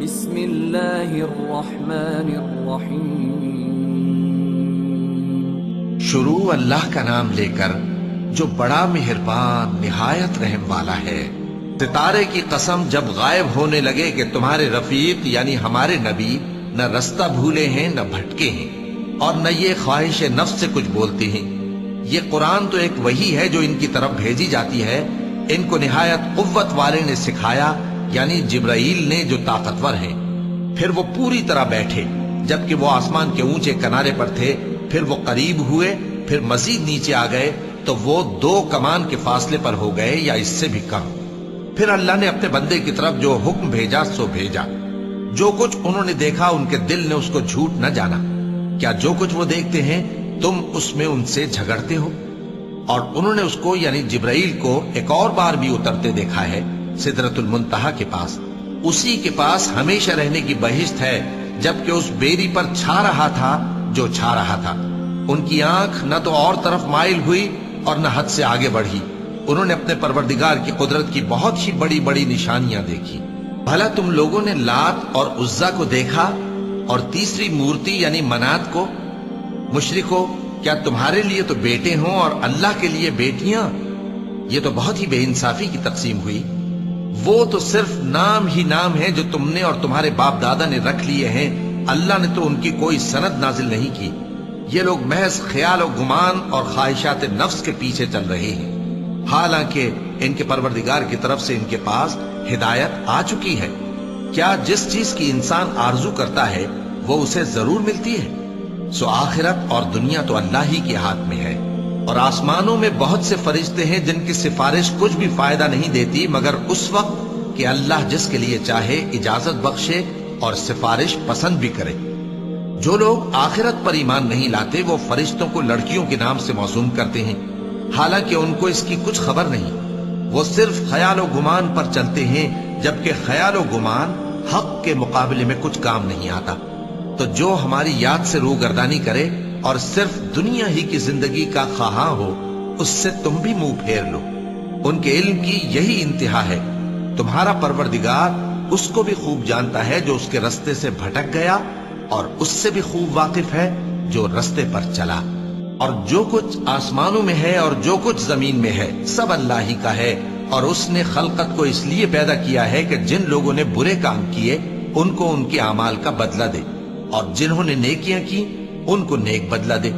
بسم اللہ الرحمن الرحیم۔ شروع اللہ کا نام لے کر جو بڑا مہربان نہایت رحم والا ہے۔ ستارے کی قسم جب غائب ہونے لگے کہ تمہارے رفیق یعنی ہمارے نبی نہ رستہ بھولے ہیں نہ بھٹکے ہیں اور نہ یہ خواہش نفس سے کچھ بولتے ہیں۔ یہ قرآن تو ایک وحی ہے جو ان کی طرف بھیجی جاتی ہے۔ ان کو نہایت قوت والے نے سکھایا یعنی جبرائیل نے جو طاقتور ہیں۔ پھر وہ پوری طرح بیٹھے جبکہ وہ آسمان کے اونچے کنارے پر تھے، پھر وہ قریب ہوئے، پھر مزید نیچے آ گئے تو وہ 2 کمان کے فاصلے پر ہو گئے یا اس سے بھی کم۔ پھر اللہ نے اپنے بندے کی طرف جو حکم بھیجا سو بھیجا۔ جو کچھ انہوں نے دیکھا ان کے دل نے اس کو جھوٹ نہ جانا۔ کیا جو کچھ وہ دیکھتے ہیں تم اس میں ان سے جھگڑتے ہو؟ اور انہوں نے اس کو یعنی جبرائیل کو ایک اور بار بھی اترتے دیکھا ہے سدرۃ المنتہا کے پاس۔ اسی کے پاس ہمیشہ رہنے کی بہشت ہے، جبکہ اس بیری پر چھا رہا تھا جو چھا رہا تھا۔ ان کی آنکھ نہ تو اور طرف مائل ہوئی اور نہ حد سے آگے بڑھی۔ انہوں نے اپنے پروردگار کی قدرت کی بہت ہی بڑی بڑی نشانیاں دیکھی۔ بھلا تم لوگوں نے لات اور عزا کو دیکھا اور تیسری مورتی یعنی منات کو؟ مشرکو، کیا تمہارے لیے تو بیٹے ہوں اور اللہ کے لیے بیٹیاں؟ یہ تو بہت ہی بے انصافی کی تقسیم ہوئی۔ وہ تو صرف نام ہی نام ہے جو تم نے اور تمہارے باپ دادا نے رکھ لیے ہیں، اللہ نے تو ان کی کوئی سند نازل نہیں کی۔ یہ لوگ محض خیال و گمان اور خواہشات نفس کے پیچھے چل رہے ہیں، حالانکہ ان کے پروردگار کی طرف سے ان کے پاس ہدایت آ چکی ہے۔ کیا جس چیز کی انسان آرزو کرتا ہے وہ اسے ضرور ملتی ہے؟ سو آخرت اور دنیا تو اللہ ہی کے ہاتھ میں ہے۔ اور آسمانوں میں بہت سے فرشتے ہیں جن کی سفارش کچھ بھی فائدہ نہیں دیتی مگر اس وقت کہ اللہ جس کے لیے چاہے اجازت بخشے اور سفارش پسند بھی کرے۔ جو لوگ آخرت پر ایمان نہیں لاتے وہ فرشتوں کو لڑکیوں کے نام سے موسوم کرتے ہیں، حالانکہ ان کو اس کی کچھ خبر نہیں۔ وہ صرف خیال و گمان پر چلتے ہیں، جبکہ خیال و گمان حق کے مقابلے میں کچھ کام نہیں آتا۔ تو جو ہماری یاد سے روگردانی کرے اور صرف دنیا ہی کی زندگی کا خواہاں ہو، اس سے تم بھی منہ پھیر لو۔ ان کے علم کی یہی انتہا ہے۔ تمہارا پروردگار اس کو بھی خوب جانتا ہے جو اس کے رستے سے بھٹک گیا، اور اس سے بھی خوب واقف ہے جو رستے پر چلا۔ اور جو کچھ آسمانوں میں ہے اور جو کچھ زمین میں ہے سب اللہ ہی کا ہے، اور اس نے خلقت کو اس لیے پیدا کیا ہے کہ جن لوگوں نے برے کام کیے ان کو ان کے اعمال کا بدلہ دے، اور جنہوں نے نیکیاں کی ان کو نیک بدلہ دے۔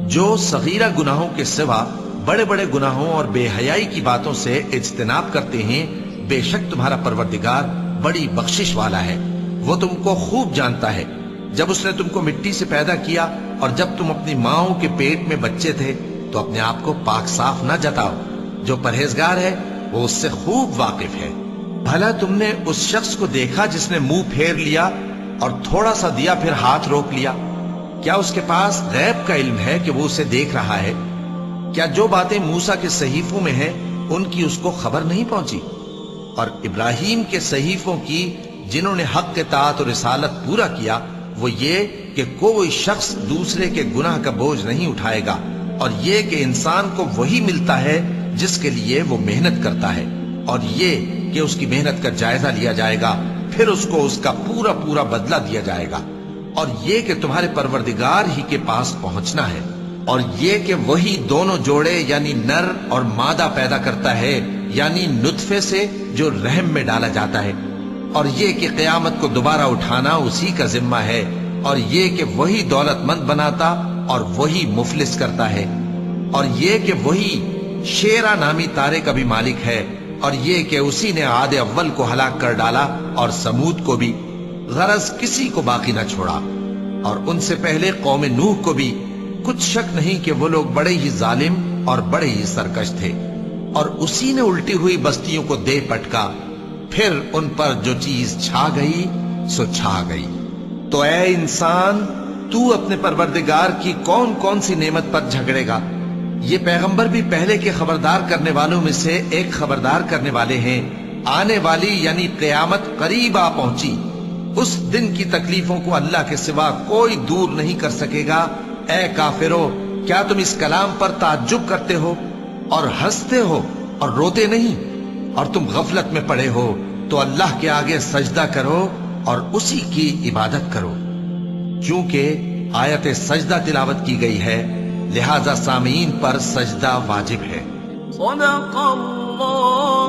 جو صغیرہ گناہوں کے سوا بڑے بڑے گناہوں اور بے حیائی کی باتوں سے اجتناب کرتے ہیں، بے شک تمہارا پروردگار بڑی بخشش والا ہے۔ وہ تم کو خوب جانتا ہے۔ جب اس نے تم کو مٹی سے پیدا کیا اور جب تم اپنی ماؤں کے پیٹ میں بچے تھے تو اپنے آپ کو پاک صاف نہ جتاؤ۔ جو پرہیزگار ہے وہ اس سے خوب واقف ہے۔ بھلا تم نے اس شخص کو دیکھا جس نے منہ پھیر لیا اور تھوڑا سا دیا پھر ہاتھ روک لیا؟ کیا اس کے پاس غیب کا علم ہے کہ وہ اسے دیکھ رہا ہے؟ کیا جو باتیں موسیٰ کے صحیفوں میں ہیں ان کی اس کو خبر نہیں پہنچی؟ اور ابراہیم کے صحیفوں کی جنہوں نے حق اطاعت اور رسالت پورا کیا، وہ یہ کہ کوئی شخص دوسرے کے گناہ کا بوجھ نہیں اٹھائے گا، اور یہ کہ انسان کو وہی ملتا ہے جس کے لیے وہ محنت کرتا ہے، اور یہ کہ اس کی محنت کا جائزہ لیا جائے گا، پھر اس کو اس کا پورا پورا بدلہ دیا جائے گا، اور یہ کہ تمہارے پروردگار ہی کے پاس پہنچنا ہے، اور یہ کہ وہی دونوں جوڑے یعنی نر اور مادہ پیدا کرتا ہے یعنی نطفے سے جو رحم میں ڈالا جاتا ہے، اور یہ کہ قیامت کو دوبارہ اٹھانا اسی کا ذمہ ہے، اور یہ کہ وہی دولت مند بناتا اور وہی مفلس کرتا ہے، اور یہ کہ وہی شیرا نامی تارے کا بھی مالک ہے، اور یہ کہ اسی نے عاد اول کو ہلاک کر ڈالا اور سمود کو بھی، غرض کسی کو باقی نہ چھوڑا، اور ان سے پہلے قوم نوح کو بھی۔ کچھ شک نہیں کہ وہ لوگ بڑے ہی ظالم اور بڑے ہی سرکش تھے، اور اسی نے الٹی ہوئی بستیوں کو دے پٹکا، پھر ان پر جو چیز چھا گئی سو چھا گئی۔ تو اے انسان، تو اپنے پروردگار کی کون کون سی نعمت پر جھگڑے گا؟ یہ پیغمبر بھی پہلے کے خبردار کرنے والوں میں سے ایک خبردار کرنے والے ہیں۔ آنے والی یعنی قیامت قریب آ پہنچی، اس دن کی تکلیفوں کو اللہ کے سوا کوئی دور نہیں کر سکے گا۔ اے کافرو، کیا تم اس کلام پر تعجب کرتے ہو اور ہنستے ہو اور روتے نہیں؟ اور تم غفلت میں پڑے ہو تو اللہ کے آگے سجدہ کرو اور اسی کی عبادت کرو، چونکہ آیت سجدہ تلاوت کی گئی ہے لہذا سامعین پر سجدہ واجب ہے۔ صدق اللہ